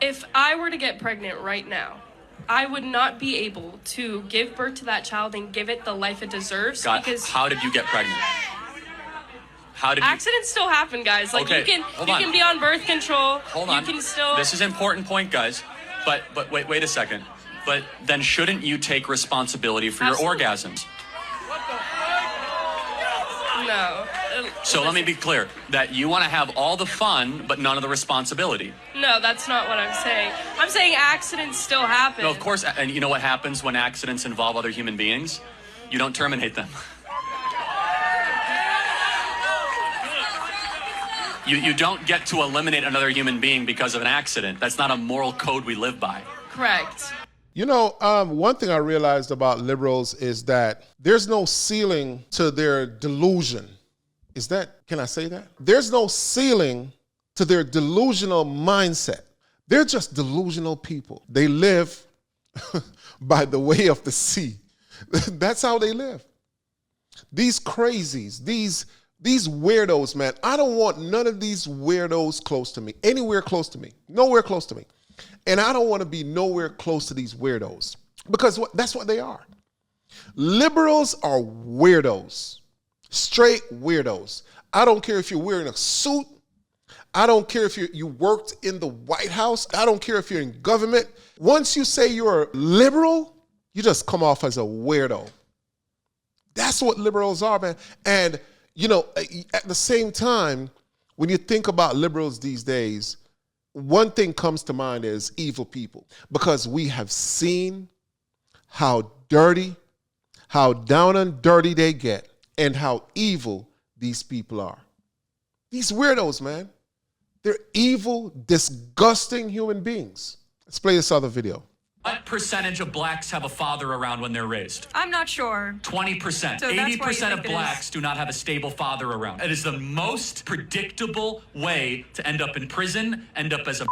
If I were to get pregnant right now, I would not be able to give birth to that child and give it the life it deserves. Because how did you get pregnant? Accidents still happen, guys. Like, okay, you can be on birth control. Hold on. You can still. This is an important point, guys. But wait a second. But then shouldn't you take responsibility for Absolutely. your orgasms? No. So let me be clear, that you want to have all the fun, but none of the responsibility. No, that's not what I'm saying. I'm saying accidents still happen. No, of course, and you know what happens when accidents involve other human beings? You don't terminate them. You don't get to eliminate another human being because of an accident. That's not a moral code we live by. Correct. You know, one thing I realized about liberals is that there's no ceiling to their delusion. Can I say that? There's no ceiling to their delusional mindset. They're just delusional people. They live by the way of the sea. That's how they live. These crazies, these weirdos, man. I don't want none of these weirdos close to me, anywhere close to me, nowhere close to me. And I don't want to be nowhere close to these weirdos because that's what they are. Liberals are weirdos, straight weirdos. I don't care if you're wearing a suit. I don't care if you worked in the White House. I don't care if you're in government. Once you say you're liberal, you just come off as a weirdo. That's what liberals are, man. And, you know, at the same time, when you think about liberals these days, one thing comes to mind is evil people, because we have seen how dirty, how down and dirty they get, and how evil these people are. These weirdos, man. They're evil, disgusting human beings. Let's play this other video. What percentage of blacks have a father around when they're raised? I'm not sure. 20%. So 80% of blacks do not have a stable father around. It is the most predictable way to end up in prison, end up as a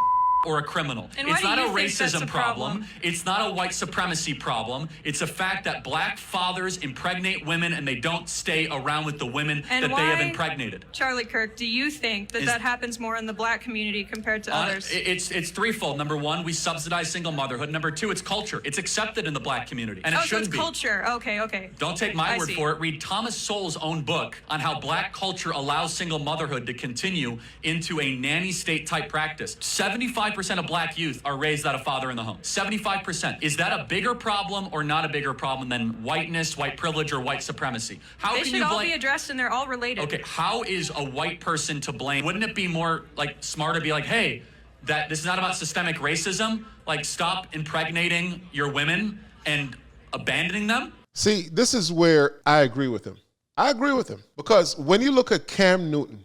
or a criminal. And it's not a racism problem. It's not a white supremacy problem. It's a fact that black fathers impregnate women and they don't stay around with the women that they have impregnated. Charlie Kirk, do you think that happens more in the black community compared to others? It's threefold. Number one, we subsidize single motherhood. Number two, it's culture. It's accepted in the black community. And it shouldn't be. Culture. Okay. Don't take my word for it. Read Thomas Sowell's own book on how black culture allows single motherhood to continue into a nanny state type practice. 75% of black youth are raised without a father in the home. 75%. Is that a bigger problem or not a bigger problem than whiteness, white privilege, or white supremacy? They should all be addressed and they're all related. Okay, how is a white person to blame? Wouldn't it be more like smarter to be like, hey, that this is not about systemic racism. Like, stop impregnating your women and abandoning them? See, this is where I agree with him. I agree with him because when you look at Cam Newton,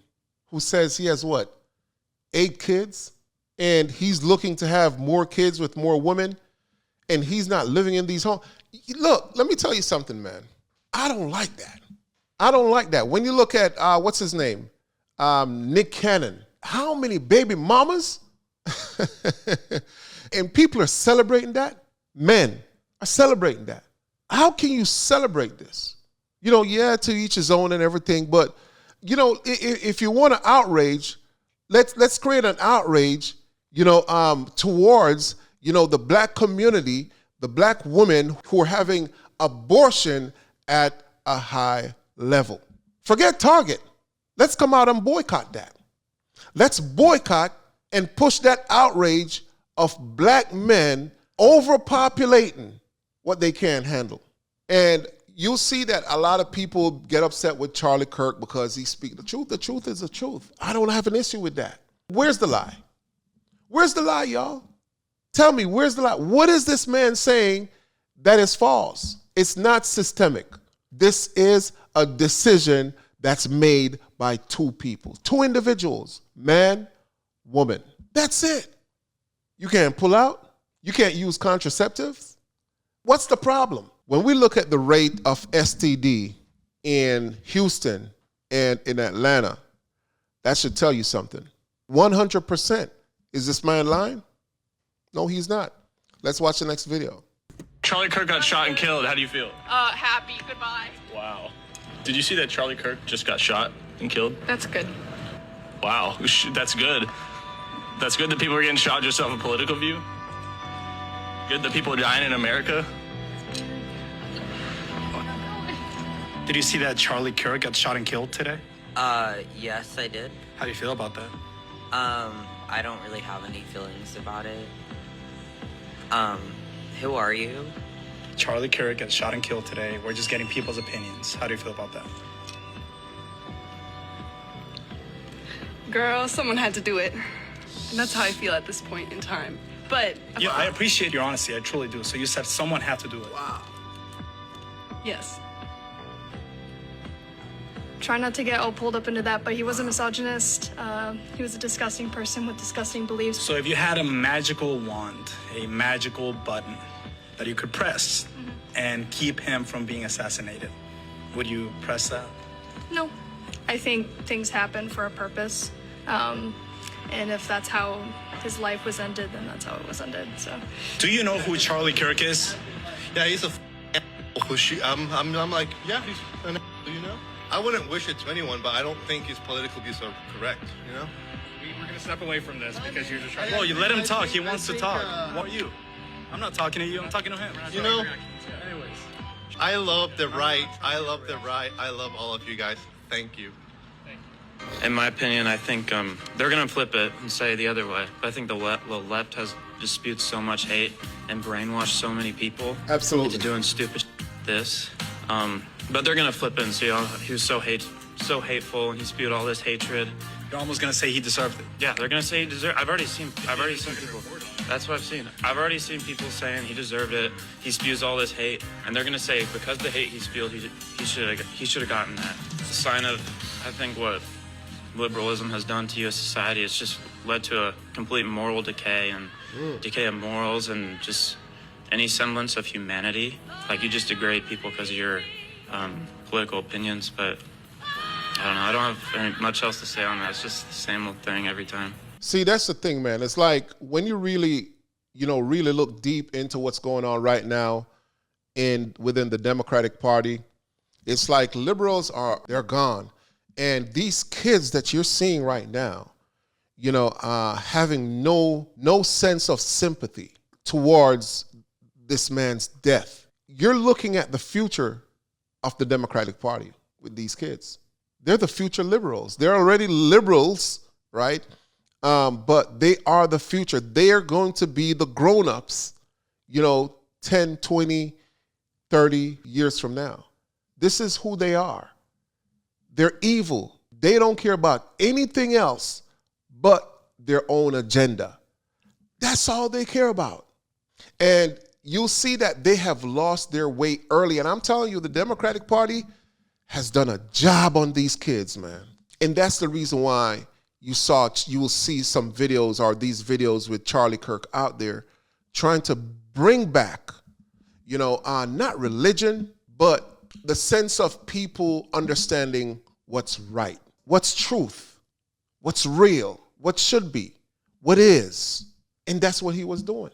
who says he has 8 kids, and he's looking to have more kids with more women, and he's not living in these homes. Look, let me tell you something, man. I don't like that. I don't like that. When you look at, what's his name? Nick Cannon. How many baby mamas? And people are celebrating that? Men are celebrating that. How can you celebrate this? You know, yeah, to each his own and everything, but, you know, if you want to outrage, let's create an outrage, you know, towards, you know, the black community, the black women who are having abortion at a high level. Forget Target. Let's come out and boycott that. Let's boycott and push that outrage of black men overpopulating what they can't handle. And you'll see that a lot of people get upset with Charlie Kirk because he speaks the truth. The truth is the truth. I don't have an issue with that. Where's the lie? Where's the lie, y'all? Tell me, where's the lie? What is this man saying that is false? It's not systemic. This is a decision that's made by 2 people, 2 individuals, man, woman. That's it. You can't pull out. You can't use contraceptives. What's the problem? When we look at the rate of STD in Houston and in Atlanta, that should tell you something. 100%. Is this man lying? No, he's not. Let's watch the next video. Charlie Kirk got shot and killed. How do you feel? Happy. Goodbye. Wow. Did you see that Charlie Kirk just got shot and killed? That's good. Wow, that's good. That's good that people are getting shot just off a political view. Good that people are dying in America. Did you see that Charlie Kirk got shot and killed today? Yes, I did. How do you feel about that? I don't really have any feelings about it. Who are you? Charlie Kirk got shot and killed today. We're just getting people's opinions. How do you feel about that? Girl, someone had to do it. And that's how I feel at this point in time. But Yeah, I appreciate your honesty. I truly do. So you said someone had to do it. wow. Yes. Try not to get all pulled up into that, but he was a misogynist. He was a disgusting person with disgusting beliefs. So if you had a magical wand, a magical button that you could press and keep him from being assassinated, would you press that? No, I think things happen for a purpose. And if that's how his life was ended, then that's how it was ended. So. Do you know who Charlie Kirk is? Yeah, he's a I'm like, yeah, he's an you know? I wouldn't wish it to anyone, but I don't think his political views are correct, you know? We're going to step away from this because you're just trying Well, you let him talk. He wants to talk. What are you? I'm not talking to you. I'm talking to him. You know, I love the right. I love the right. I love all of you guys. Thank you. In my opinion, I think they're going to flip it and say the other way. I think the left has disputed so much hate and brainwashed so many people Absolutely. into doing stupid this. But they're going to flip it and see, oh, he was so hateful, and he spewed all this hatred. You're almost going to say he deserved it. Yeah, they're going to say he deserved it. I've already seen people. That's what I've seen. I've already seen people saying he deserved it. He spews all this hate. And they're going to say because the hate he spewed, he should have gotten that. It's a sign of, I think, what liberalism has done to U.S. society. It's just led to a complete moral decay and decay of morals and just any semblance of humanity. Like, you just degrade people because of your political opinions, but I don't know. I don't have much else to say on that. It's just the same old thing every time. See, that's the thing, man. It's like when you really, really look deep into what's going on right now within the Democratic Party, it's like liberals they're gone. And these kids that you're seeing right now, having no sense of sympathy towards this man's death. You're looking at the future of the Democratic Party with these kids. They're the future liberals. They're already liberals, right? But they are the future. They are going to be the grown-ups, 10, 20, 30 years from now. This is who they are. They're evil. They don't care about anything else but their own agenda. That's all they care about. And you'll see that they have lost their way early. And I'm telling you, the Democratic Party has done a job on these kids, man. And that's the reason why you will see some videos or these videos with Charlie Kirk out there trying to bring back, not religion, but the sense of people understanding what's right, what's truth, what's real, what should be, what is. And that's what he was doing.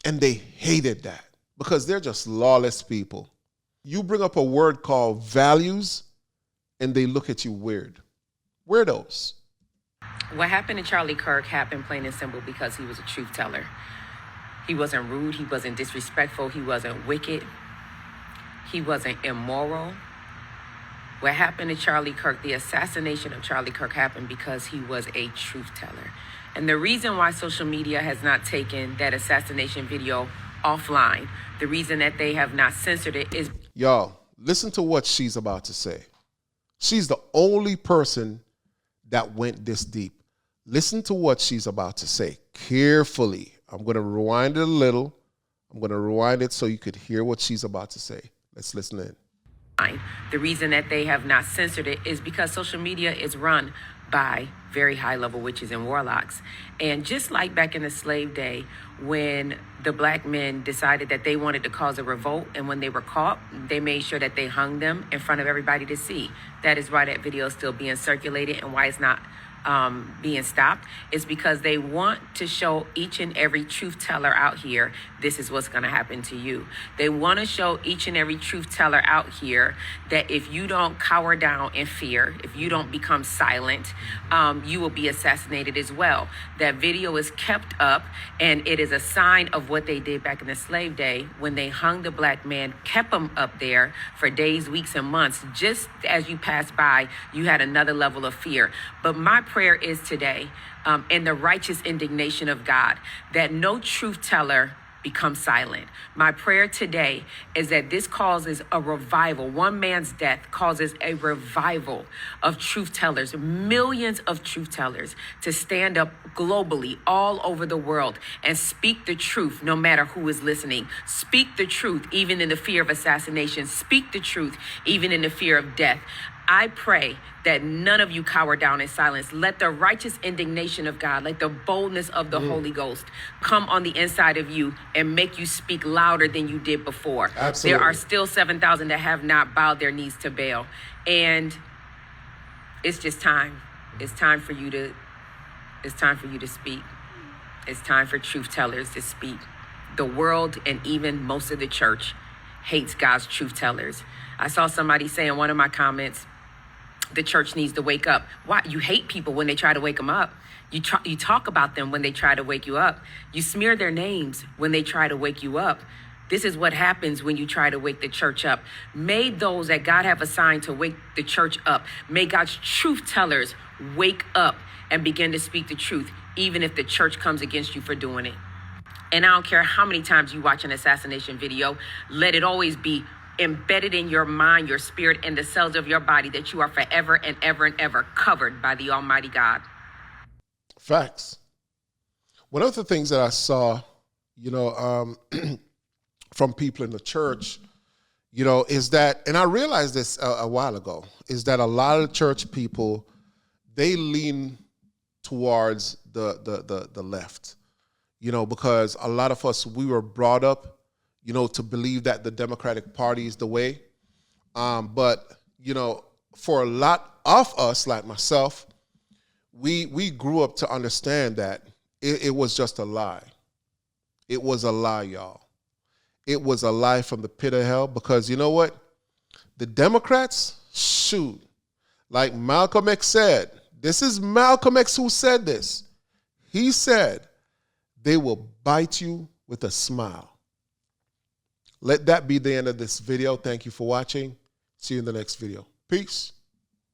And they hated that because they're just lawless people. You bring up a word called values and they look at you weird. Weirdos. What happened to Charlie Kirk happened plain and simple because he was a truth teller. He wasn't rude, he wasn't disrespectful, he wasn't wicked, he wasn't immoral. What happened to Charlie Kirk, the assassination of Charlie Kirk happened because he was a truth teller. And the reason why social media has not taken that assassination video offline, the reason that they have not censored it is... Y'all, listen to what she's about to say. She's the only person that went this deep. Listen to what she's about to say carefully. I'm going to rewind it a little. I'm going to rewind it so you could hear what she's about to say. Let's listen in. The reason that they have not censored it is because social media is run by very high-level witches and warlocks. And just like back in the slave day, when the black men decided that they wanted to cause a revolt, and when they were caught, they made sure that they hung them in front of everybody to see. That is why that video is still being circulated and why it's not being stopped is because they want to show each and every truth teller out here, this is what's going to happen to you. They want to show each and every truth teller out here that if you don't cower down in fear, if you don't become silent, you will be assassinated as well. That video is kept up, and it is a sign of what they did back in the slave day when they hung the black man, kept him up there for days, weeks, and months. Just as you passed by, you had another level of fear. But my prayer is today, in the righteous indignation of God, that no truth teller become silent. My prayer today is that this causes a revival. One man's death causes a revival of truth tellers, millions of truth tellers to stand up globally all over the world and speak the truth no matter who is listening. Speak the truth even in the fear of assassination. Speak the truth even in the fear of death. I pray that none of you cower down in silence. Let the righteous indignation of God, let the boldness of the Holy Ghost come on the inside of you and make you speak louder than you did before. Absolutely. There are still 7,000 that have not bowed their knees to Baal. And it's just time. It's time for you to speak. It's time for truth tellers to speak. The world and even most of the church hates God's truth tellers. I saw somebody say in one of my comments, the church needs to wake up. Why? You hate people when they try to wake them up. You talk about them when they try to wake you up. You smear their names when they try to wake you up. This is what happens when you try to wake the church up. May those that God have assigned to wake the church up, may God's truth tellers wake up and begin to speak the truth, even if the church comes against you for doing it. And I don't care how many times you watch an assassination video, let it always be embedded in your mind, your spirit, and the cells of your body that you are forever and ever and ever covered by the Almighty God. Facts. One of the things that I saw, from people in the church, is that, and I realized this a while ago, is that a lot of church people, they lean towards the left, because a lot of us, we were brought up, to believe that the Democratic Party is the way. But, for a lot of us, like myself, we grew up to understand that it was just a lie. It was a lie, y'all. It was a lie from the pit of hell, because you know what? The Democrats, shoot, like Malcolm X said, this is Malcolm X who said this. He said, they will bite you with a smile. Let that be the end of this video. Thank you for watching. See you in the next video. Peace.